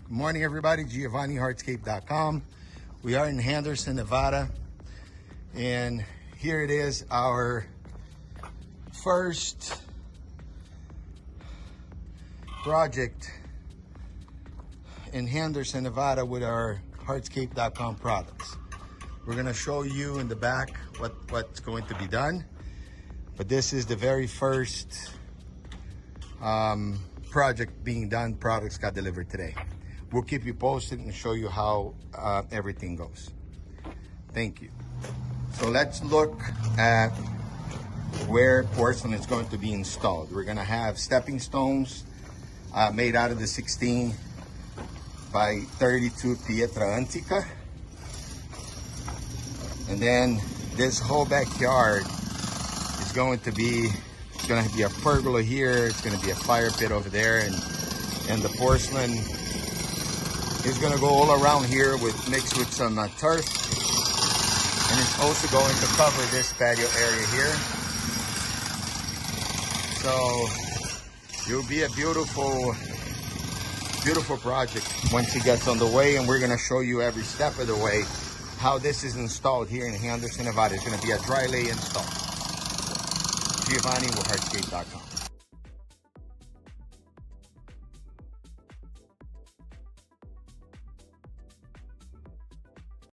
Good morning, everybody. Giovanni, Hardscape.com. We are in Henderson, Nevada, and here it is, our first project in Henderson, Nevada with our Hardscape.com products. We're going to show you in the back what's going to be done, but this is the very first project being done. Products got delivered today. We'll keep you posted and show you how everything goes. Thank you. So let's look at where porcelain is going to be installed. We're going to have stepping stones made out of the 16 by 32 pietra antica. And then this whole backyard is going to be, it's going to be a pergola here, it's going to be a fire pit over there, and the porcelain is going to go all around here mixed with some turf, and it's also going to cover this patio area here. So it'll be a beautiful project once it gets on the way, and we're going to show you every step of the way how this is installed here in Henderson, Nevada. It's going to be a dry lay install. Giovanni with Hardscape.com.